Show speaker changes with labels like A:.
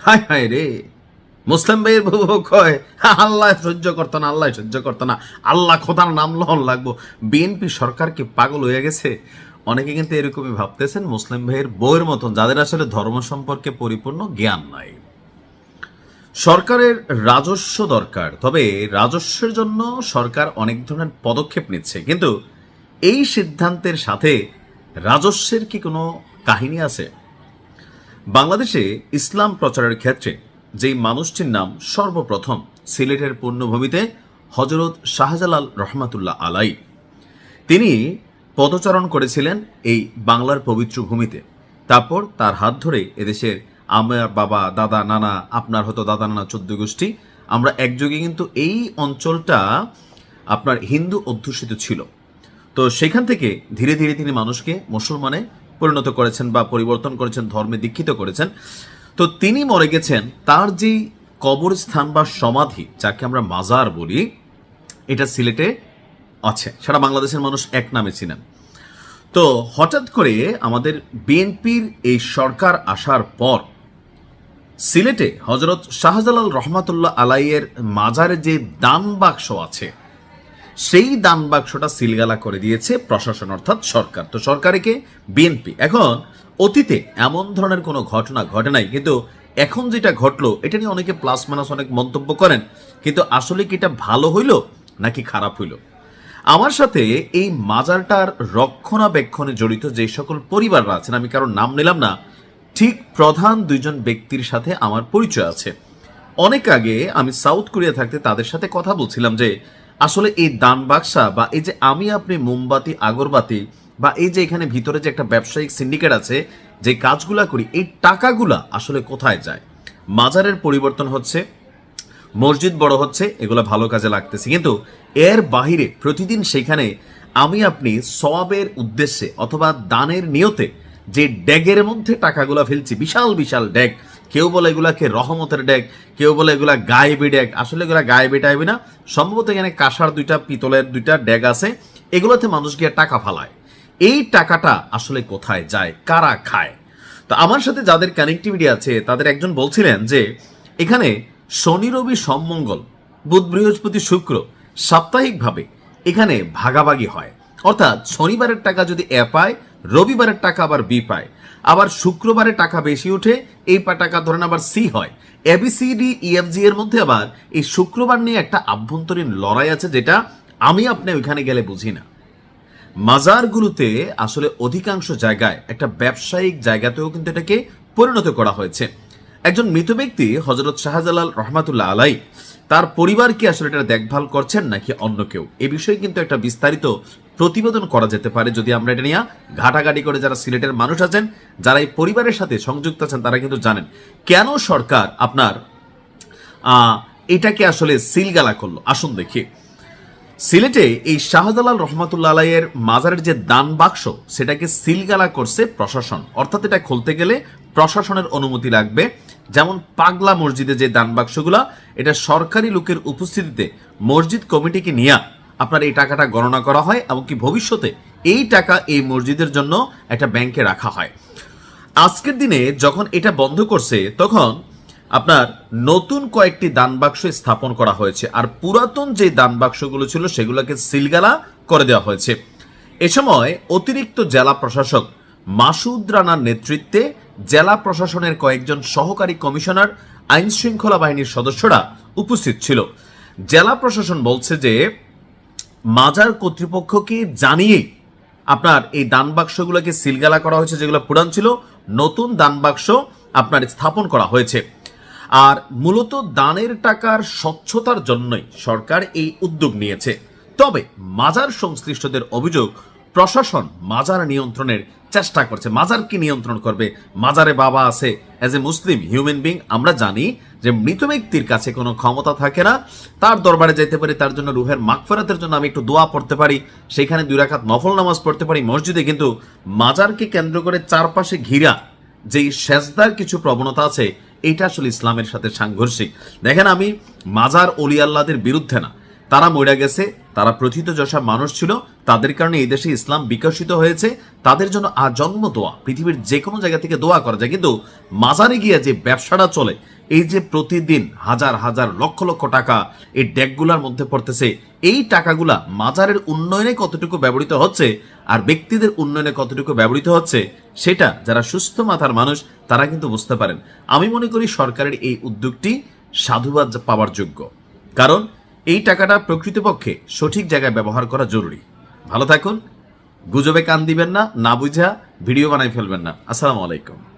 A: হায় হায় রে, মুসলিম ভাইয়ের বউ কয় আল্লাহ সহ্য করতো না, আল্লাহ সহ্য করতো না, আল্লাহ খোদার নাম লহন লাগবো। বিএনপি সরকার কি পাগল হয়ে গেছে? অনেকে কিন্তু এরকমই ভাবতেছেন মুসলিম ভাইয়ের বউয়ের মতন, যাদের আসলে ধর্ম সম্পর্কে পরিপূর্ণ জ্ঞান নাই। সরকারের রাজস্ব দরকার, তবে রাজস্বের জন্য সরকার অনেক ধরনের পদক্ষেপ নিচ্ছে, কিন্তু এই সিদ্ধান্তের সাথে রাজস্বের কি কোনো কাহিনী আছে? বাংলাদেশে ইসলাম প্রচারের ক্ষেত্রে যেই মানুষটির নাম সর্বপ্রথম সিলেটের পুণ্যভূমিতে হজরত শাহজালাল রহমাতুল্লাহ আলাই, তিনি পদচারণ করেছিলেন এই বাংলার পবিত্র ভূমিতে। তারপর তার হাত ধরে এদেশের আমার বাবা, দাদা, নানা, আপনার হয়তো দাদা নানা 14 গোষ্ঠী, আমরা একযোগে কিন্তু এই অঞ্চলটা আপনার হিন্দু অধ্যুষিত ছিল। তো সেখান থেকে ধীরে ধীরে তিনি মানুষকে মুসলমানে পরিণত করেছেন বা পরিবর্তন করেছেন, ধর্মে দীক্ষিত করেছেন। তো তিনি মরে গেছেন, তার যে কবরস্থান বা সমাধি, যাকে আমরা মাজার বলি, এটা সিলেটে আছে। সারা বাংলাদেশের মানুষ এক নামে চিনেন। তো হঠাৎ করে আমাদের বিএনপির এই সরকার আসার পর সিলেটে হজরত শাহজালাল রহমাতুল্লাহ আলাইয়ের মাজারে যে দান বাক্স আছে, সেই দান বাক্সটা সিলগালা করে দিয়েছে প্রশাসন, অর্থাৎ সরকার। তো সরকারকে বিএনপি। এখন অতীতে এমন ধরনের কোনো ঘটনা ঘটে নাই, কিন্তু এখন যেটা ঘটলো এটা নিয়ে অনেকে প্লাস মাইনাস অনেক মন্তব্য করেন, কিন্তু আসলে কি এটা ভালো হইল নাকি খারাপ হইল? আমার সাথে এই মাজারটার রক্ষণাবেক্ষণে জড়িত যে সকল পরিবাররা আছেন, আমি কারোর নাম নিলাম না, ঠিক প্রধান 2জন ব্যক্তির সাথে আমার পরিচয় আছে। অনেক আগে আমি সাউথ কোরিয়া থাকতে তাদের সাথে কথা বলছিলাম যে আসলে এই দান বাক্সা বা এই যে আমি আপনি মোমবাতি, আগরবাতি, বা এই যে এখানে ভিতরে যে একটা ব্যবসায়িক সিন্ডিকেট আছে, যে কাজগুলা করি, এই টাকাগুলা আসলে কোথায় যায়? মাজারের পরিবর্তন হচ্ছে, মসজিদ বড় হচ্ছে, এগুলো ভালো কাজে লাগতেছে, কিন্তু এর বাহিরে প্রতিদিন সেখানে আমি আপনি সওয়াবের উদ্দেশ্যে অথবা দানের নিয়তে যে ড্যাগের মধ্যে টাকাগুলা ফেলছি, বিশাল বিশাল ড্যাগ, কেউ বলে এগুলাকে রহমতের ড্যাগ, কেউ বলে এগুলা গায়েবী ড্যাগ, আসলে এগুলা গায়েবী টাইবি না, সম্ভবত এখানে কাঁসার 2টা, পিতলের 2টা ড্যাগ আছে, এগুলোতে মানুষ গিয়ে টাকা ফালায়। এই টাকাটা আসলে কোথায় যায়, কারা খায়? তো আমার সাথে যাদের কানেক্টিভিটি আছে তাদের একজন বলছিলেন যে এখানে শনি, রবি, সোম, মঙ্গল, বুধ, বৃহস্পতি, শুক্র সাপ্তাহিকভাবে এখানে ভাগাভাগি হয়। অর্থাৎ শনিবারের টাকা যদি এ পায়, রবিবারের টাকা আবার বি পায়, আবার শুক্রবারে টাকা বেশি উঠে, এই টাকা ধরেন আবার সি হয়। এবিসিডি ইএফজি এর মধ্যে আবার এই শুক্রবার নিয়ে একটা আভ্যন্তরীণ লড়াই আছে, যেটা আমি আপনি ওইখানে গেলে বুঝি না। মাজারগুলোতে আসলে অধিকাংশ জায়গায় একটা ব্যবসায়িক জায়গাতেও কিন্তু এটাকে পরিণত করা হয়েছে। একজন মৃত ব্যক্তি হজরত শাহজালাল রহমাতুল্লাহ আলাই, তার পরিবার কি আসলে এটা দেখভাল করছেন নাকি অন্য কেউ, এ বিষয়ে কিন্তু একটা বিস্তারিত প্রতিবেদন করা যেতে পারে যদি আমরা এটা নিয়ে ঘাটাঘাটি করে। যারা সিলেটের মানুষ আছেন, যারা এই পরিবারের সাথে সংযুক্ত আছেন, তারা কিন্তু জানেন কেন সরকার আপনার এটাকে আসলে সিলগালা করলো। আসুন দেখি। সিলেটে এই শাহজালাল রহমাতুল্লাহ আলাইয়ের মাজারের যে দান বাক্স, সেটাকে সিলগালা করছে প্রশাসন। অর্থাৎ এটা খুলতে গেলে প্রশাসনের অনুমতি লাগবে। যেমন পাগলা মসজিদে যে দান বাক্সগুলা, এটা সরকারি লোকের উপস্থিতিতে মসজিদ কমিটিকে নিয়ে আপনার এই টাকাটা গণনা করা হয়, এমনকি ভবিষ্যতে এই টাকা এই মসজিদের জন্য একটা ব্যাংকে রাখা হয়। আজকের দিনে যখন এটা বন্ধ করছে, তখন আপনার নতুন কয়েকটি দান বাক্স স্থাপন করা হয়েছে, আর পুরাতন যে দান বাক্সগুলো ছিল সেগুলোকে সিলগালা করে দেওয়া হয়েছে। এ সময় অতিরিক্ত জেলা প্রশাসক মাসুদ রানার নেতৃত্বে জেলা প্রশাসনের কয়েকজন সহকারী কমিশনার, আইন শৃঙ্খলা বাহিনীর সদস্যরা উপস্থিত ছিল। জেলা প্রশাসন বলছে যে মাজার কর্তৃপক্ষকে জানিয়ে আপনার এই দান বাক্সগুলোকে সিলগালা করা হয়েছে, যেগুলো পুরান ছিল, নতুন দান বাক্স আপনার স্থাপন করা হয়েছে। আর মূলত দানের টাকার স্বচ্ছতার জন্যই সরকার এই উদ্যোগ নিয়েছে। তবে মাজার সংশ্লিষ্টদের অভিযোগ, প্রশাসন মাজার নিয়ন্ত্রণের চেষ্টা করছে। মাজার কি নিয়ন্ত্রণ করবে? মাজারে বাবা আছে, as a Muslim human being আমরা জানি যে মৃত ব্যক্তির কাছে কোনো ক্ষমতা থাকে না। তার দরবারে যেতে পারি, তার জন্য রুহের মাগফিরাতের জন্য আমি একটু দোয়া পড়তে পারি, সেখানে 2 রাকাত নফল নামাজ পড়তে পারি মসজিদে, কিন্তু মাজারকে কেন্দ্র করে চারপাশে ঘিরা যেই সেজদার কিছু প্রবণতা আছে, এটা আসলে ইসলামের সাথে সাংঘর্ষিক। দেখেন, আমি মাজার অলি আল্লাহদের বিরুদ্ধে না, তারা মরে গেছে, তারা প্রথিতযশা মানুষ ছিল, তাদের কারণে এই দেশে ইসলাম বিকশিত হয়েছে, তাদের জন্য আজন্ম দোয়া, পৃথিবীর যে কোনো জায়গা থেকে দোয়া করা যায়। কিন্তু মাজারে গিয়ে যে ব্যবসাটা চলে, এই যে প্রতিদিন হাজার হাজার লক্ষ লক্ষ টাকা এই ডেকগুলার মধ্যে পড়তেছে, এই টাকাগুলা মাজারের উন্নয়নে কতটুকু ব্যবহৃত হচ্ছে আর ব্যক্তিদের উন্নয়নে কতটুকু ব্যবহৃত হচ্ছে, সেটা যারা সুস্থ মাথার মানুষ তারা কিন্তু বুঝতে পারেন। আমি মনে করি সরকারের এই উদ্যোগটি সাধুবাদ পাওয়ার যোগ্য, কারণ এই টাকাটা প্রকৃতপক্ষে সঠিক জায়গায় ব্যবহার করা জরুরি। ভালো থাকুন, গুজবে কান দিবেন না, না বুঝা ভিডিও বানাই ফেলবেন না। আসসালামু আলাইকুম।